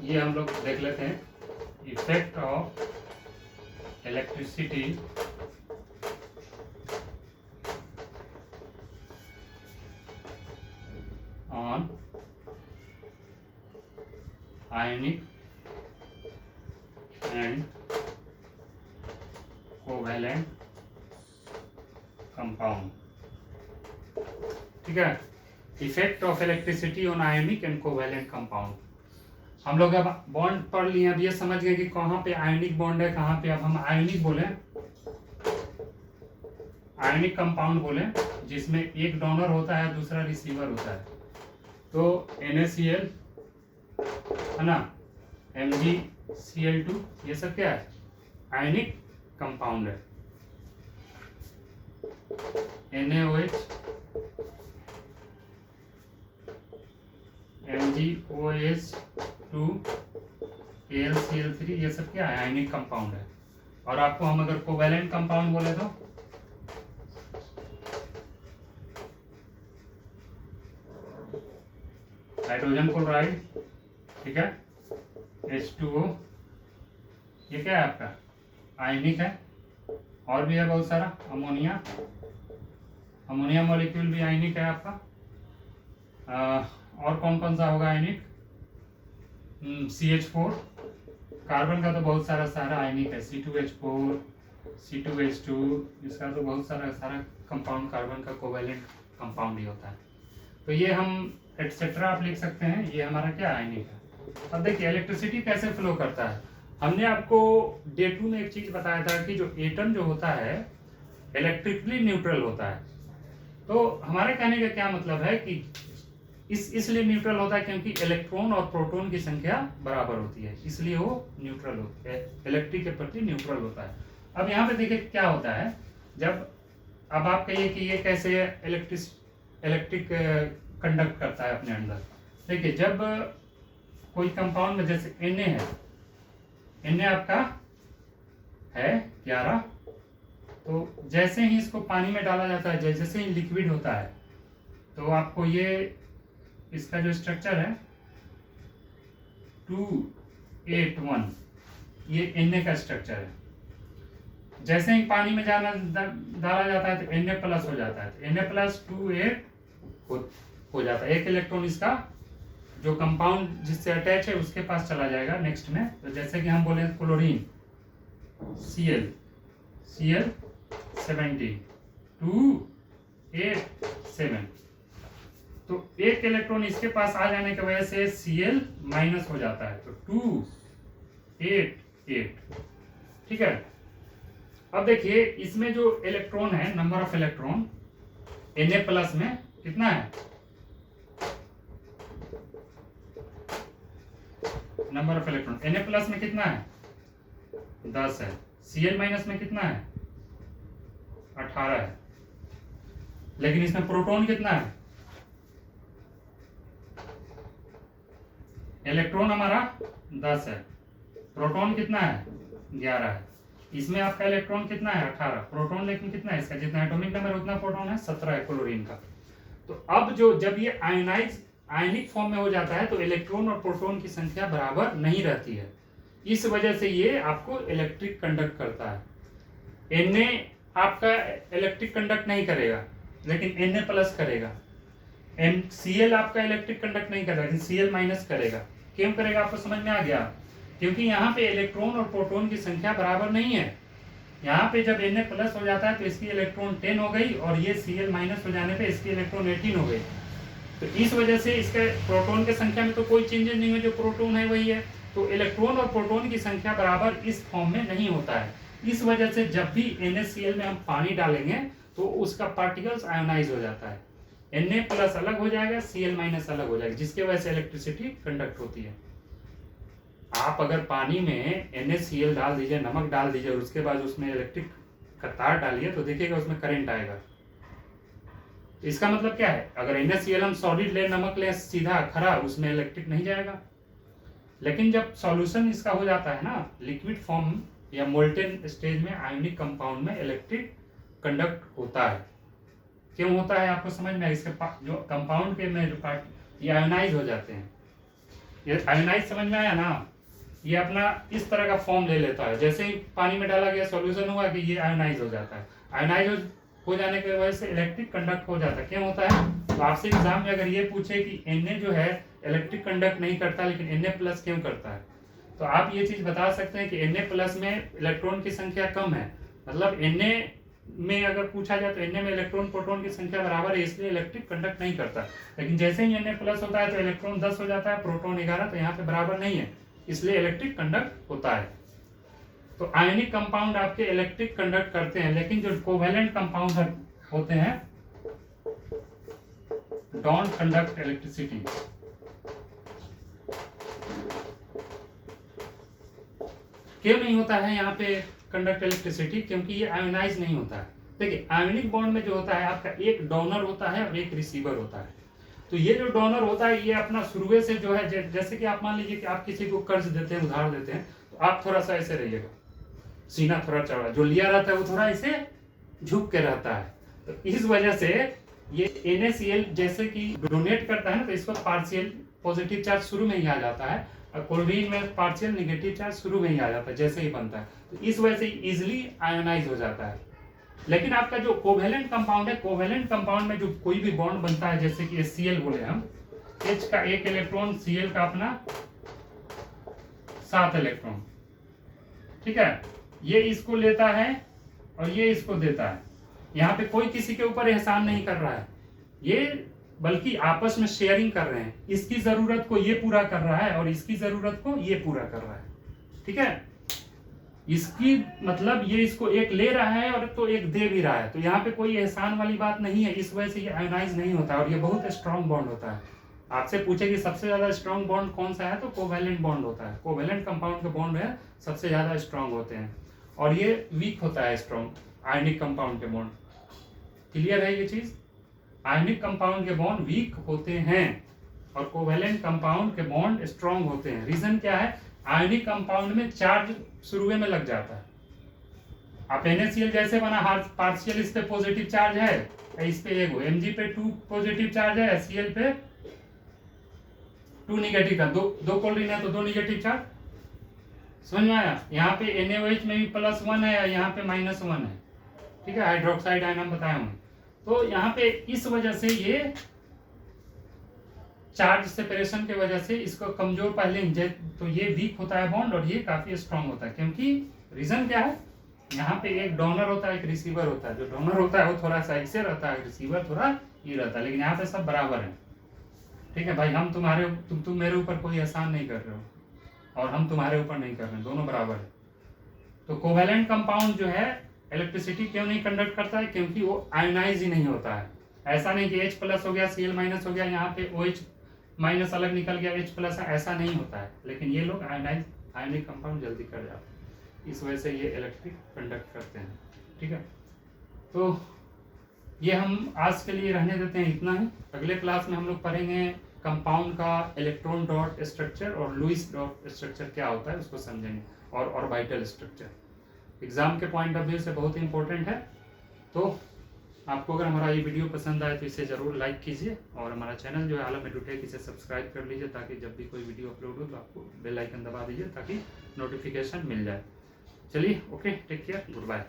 ये हम लोग देख लेते हैं, effect of electricity on ionic and covalent compound. ठीक है, effect of electricity on ionic and covalent compound. हम लोग अब बॉन्ड पढ़ लिए, अब ये समझ गए कि कहाँ पे आयनिक बॉन्ड है, कहाँ पे अब हम आयनिक बोले, आयनिक कंपाउंड बोले, जिसमें एक डोनर होता है दूसरा रिसीवर होता है। तो NaCl है ना, MgCl2, ये सब क्या है, आयनिक कंपाउंड है। NaOH, MgOH2, AlCl3, ये सब क्या है, आयनिक कंपाउंड है। और आपको हम अगर कोवैलेंट कंपाउंड बोले तो हाइड्रोजन क्लोराइड, ठीक है, H2O, ये क्या है आपका, आयनिक है। और भी है बहुत सारा, अमोनिया, अमोनिया मॉलिक्यूल भी आयनिक है आपका। और कौन कौन सा होगा आयनिक, CH4, कार्बन का तो बहुत सारा आयनिक है, C2H4, C2H2, इसका तो बहुत सारा कंपाउंड कार्बन का कोवैलेंट कंपाउंड ही होता है। तो ये हम एटसेट्रा आप लिख सकते हैं, ये हमारा क्या आयनिक है। अब देखिए इलेक्ट्रिसिटी कैसे फ्लो करता है। हमने आपको डे 2 में एक चीज बताया था कि जो एटम जो होता है इलेक्ट्रिकली न्यूट्रल होता है। तो हमारे कहने का क्या मतलब है कि इसलिए न्यूट्रल होता है क्योंकि इलेक्ट्रॉन और प्रोटॉन की संख्या बराबर होती है, इसलिए वो न्यूट्रल होता है, इलेक्ट्रिक के प्रति न्यूट्रल होता है। अब यहाँ पे देखिए क्या होता है, जब अब आप कहिए कि ये कैसे इलेक्ट्रिक कंडक्ट करता है अपने अंदर। देखिए जब कोई कंपाउंड में, जैसे Na है, Na आपका है 11, तो जैसे ही इसको पानी में डाला जाता है, जैसे ही लिक्विड होता है, तो आपको ये इसका जो स्ट्रक्चर है 281, ये Na का स्ट्रक्चर है। जैसे ही पानी में डाला जाता है तो Na प्लस हो जाता है, तो Na प्लस 28 हो जाता है। एक इलेक्ट्रॉन इसका जो कंपाउंड जिससे अटैच है उसके पास चला जाएगा नेक्स्ट में। तो जैसे कि हम बोले क्लोरीन Cl 70 287, तो एक इलेक्ट्रॉन इसके पास आ जाने की वजह से Cl माइनस हो जाता है, तो 288। ठीक है, अब देखिए इसमें जो इलेक्ट्रॉन है, number of electron Na plus में कितना है, number of electron Na plus में कितना है 10 है, Cl माइनस में कितना है 18 है, लेकिन इसमें प्रोटॉन कितना है, इलेक्ट्रॉन हमारा 10 है, प्रोटॉन कितना है 11 है। इसमें आपका इलेक्ट्रॉन कितना है 18, प्रोटॉन लेकिन कितना है, इसका जितना एटॉमिक नंबर उतना प्रोटॉन है 17 है क्लोरीन का। तो अब जब ये आयनिक फॉर्म में हो जाता है तो इलेक्ट्रॉन और प्रोटॉन की संख्या बराबर नहीं रहती है, इस वजह से ये आपको इलेक्ट्रिक कंडक्ट करता है। Na आपका इलेक्ट्रिक कंडक्ट नहीं करेगा लेकिन Na प्लस करेगा। Cl आपका इलेक्ट्रिक कंडक्ट नहीं करेगा लेकिन Cl माइनस करेगा। क्यों करेगा, आपको समझ में आ गया, क्योंकि यहाँ पे इलेक्ट्रॉन और प्रोटॉन की संख्या बराबर नहीं है। यहाँ पे जब Na प्लस हो जाता है तो इसकी इलेक्ट्रॉन 10 हो गई और ये Cl माइनस हो जाने पे इसकी इलेक्ट्रॉन 18 हो गई। तो इस वजह से इसके प्रोटॉन की संख्या में तो कोई चेंजेस नहीं है, जो प्रोटॉन है वही है। तो इलेक्ट्रॉन और प्रोटॉन की संख्या बराबर इस फॉर्म में नहीं होता है। इस वजह से जब भी NaCl में हम पानी डालेंगे तो उसका पार्टिकल्स आयोनाइज हो जाता है, Na प्लस अलग हो जाएगा, Cl माइनस अलग हो जाएगा, जिसके वजह से इलेक्ट्रिसिटी कंडक्ट होती है। आप अगर पानी में NaCl डाल दीजिए, नमक डाल दीजिए और उसके बाद उसमें इलेक्ट्रिक का तार डालिए तो देखिएगा उसमें करंट आएगा। इसका मतलब क्या है, अगर NaCl हम सॉलिड ले, नमक ले सीधा खरा, उसमें इलेक्ट्रिक नहीं जाएगा। लेकिन जब सॉल्यूशन इसका हो जाता है ना लिक्विड फॉर्म या मोल्टेन स्टेज में, आयनिक कंपाउंड में इलेक्ट्रिक कंडक्ट होता है। क्यों होता है आपको समझ में, इसके जो कंपाउंड के में जो पार्ट ये आयोनाइज हो जाते हैं। ये आयोनाइज समझ में आया ना, ये अपना इस तरह का फॉर्म ले लेता है, जैसे ही पानी में डाला गया सॉल्यूशन हुआ कि ये आयोनाइज हो जाता है। आयोनाइज हो जाने की वजह से इलेक्ट्रिक कंडक्ट हो जाता है। क्यों होता है? तो आपसे एग्जाम में अगर ये पूछे कि Na जो है इलेक्ट्रिक कंडक्ट नहीं करता लेकिन Na प्लस क्यों करता है, तो आप ये चीज बता सकते हैं कि Na प्लस में इलेक्ट्रॉन की संख्या कम है, मतलब Na में अगर पूछा जाए तो Na में इलेक्ट्रॉन प्रोटॉन की संख्या बराबर है, इसलिए इलेक्ट्रिक कंडक्ट नहीं करता। लेकिन जैसे ही Na प्लस होता है तो इलेक्ट्रॉन 10 हो जाता है, प्रोटॉन 11, तो यहाँ पे बराबर नहीं है, इसलिए इलेक्ट्रिक कंडक्ट होता है। तो आयनिक कंपाउंड आपके इलेक्ट्रिक कंडक्ट करते हैं, लेकिन जो कोवेलेंट कंपाउंड होते हैं डोंट कंडक्ट इलेक्ट्रिसिटी। क्यों नहीं होता है यहाँ पे कंडक्ट इलेक्ट्रिसिटी? क्योंकि ये आयोनाइज नहीं होता है। देखिए आयोनिक बॉन्ड में जो होता है आपका एक डोनर होता है और एक रिसीवर होता है। तो ये जो डोनर होता है ये अपना शुरुए से जो है जैसे कि आप मान लीजिए कि आप किसी को कर्ज देते हैं, उधार देते हैं, तो आप थोड़ा सा ऐसे रहिएगा, सीना थोड़ा चढ़ा, जो लिया रहता है वो थोड़ा ऐसे झुक के रहता है। तो इस वजह से ये NaCl जैसे कि डोनेट करता है ना, तो इस वक्त पार्शियल पॉजिटिव चार्ज शुरू में ही आ जाता है, और क्लोरीन में पार्शियल नेगेटिव चार्ज शुरू में ही आ जाता है जैसे ही बनता है, तो इस वजह से इजिली आयोनाइज हो जाता है। लेकिन आपका जो कोवेलेंट कंपाउंड है, कोवेलेंट कंपाउंड में जो कोई भी बॉन्ड बनता है, जैसे कि Cl बोले हम, H का एक इलेक्ट्रॉन, Cl का अपना 7 इलेक्ट्रॉन, ठीक है, ये इसको लेता है और ये इसको देता है। यहाँ पे कोई किसी के ऊपर एहसान नहीं कर रहा है, ये बल्कि आपस में शेयरिंग कर रहे हैं। इसकी जरूरत को ये पूरा कर रहा है और इसकी जरूरत को ये पूरा कर रहा है, ठीक है। इसकी मतलब ये इसको एक ले रहा है और तो एक दे भी रहा है, तो यहाँ पे कोई एहसान वाली बात नहीं है, इस वजह से ये आयोनाइज नहीं होता और ये बहुत स्ट्रॉन्ग बॉन्ड होता है। आपसे पूछे कि सबसे ज्यादा स्ट्रॉन्ग बॉन्ड कौन सा है, तो कोवेलेंट बॉन्ड होता है। कोवेलेंट कंपाउंड के बॉन्ड है सबसे ज्यादा स्ट्रॉन्ग होते हैं, और ये वीक होता है स्ट्रॉन्ग आयनिक कंपाउंड के बॉन्ड। क्लियर है ये चीज? आयनिक कंपाउंड के बॉन्ड वीक होते हैं और कोवेलेंट कंपाउंड के बॉन्ड स्ट्रॉन्ग होते हैं। रीजन क्या है? आयनिक कंपाउंड में चार्ज शुरुए में लग जाता है। आप NaCl जैसे बना, पार्शियल इस पे पॉजिटिव चार्ज है, इस पे एक Mg पे 2 पॉजिटिव चार्ज है, Cl पे 2 निगेटिव का, दो क्लोरीन है तो 2 निगेटिव चार्ज। समझ में आया? यहाँ पे NaOH में भी +1 है, यहाँ पे -1 है, ठीक है, हाइड्रोक्साइड आयन हम बताए होंगे। तो यहाँ पे इस वजह से ये चार्ज सेपरेशन के वजह से इसको कमजोर पहले, तो ये वीक होता है बॉन्ड और ये काफी स्ट्रांग होता है। क्योंकि रीजन क्या है? यहाँ पे एक डोनर होता है, एक रिसीवर होता है। जो डोनर होता है वो थोड़ा सा ऐसे रहता है, रिसीवर थोड़ा ये रहता है, लेकिन यहाँ पे सब बराबर है, ठीक है भाई। हम तुम्हारे तुम मेरे ऊपर कोई एहसान नहीं कर रहे हो और हम तुम्हारे ऊपर नहीं कर रहे हैं, दोनों बराबर है। तो कोवेलेंट कंपाउंड जो है इलेक्ट्रिसिटी क्यों नहीं कंडक्ट करता है? क्योंकि वो आयोनाइज ही नहीं होता है। ऐसा नहीं कि H+ हो गया, Cl- हो गया, यहाँ पे OH- अलग निकल गया, H+ है, ऐसा नहीं होता है। लेकिन ये लोग आयनिक कंपाउंड जल्दी कर जाते हैं, इस वजह से ये इलेक्ट्रिक कंडक्ट करते हैं, ठीक है। तो ये हम आज के लिए रहने देते हैं, इतना ही। अगले क्लास में हम लोग पढ़ेंगे कंपाउंड का इलेक्ट्रॉन डॉट स्ट्रक्चर और लुईस डॉट स्ट्रक्चर क्या होता है उसको समझेंगे, और ऑर्बिटल स्ट्रक्चर। एग्जाम के पॉइंट ऑफ व्यू से बहुत ही इंपॉर्टेंट है। तो आपको अगर हमारा ये वीडियो पसंद आए तो इसे ज़रूर लाइक कीजिए, और हमारा चैनल जो है आलम एडुटेक, इसे सब्सक्राइब कर लीजिए, ताकि जब भी कोई वीडियो अपलोड हो तो आपको बेल आइकन दबा दीजिए ताकि नोटिफिकेशन मिल जाए। चलिए, okay, take care, good bye.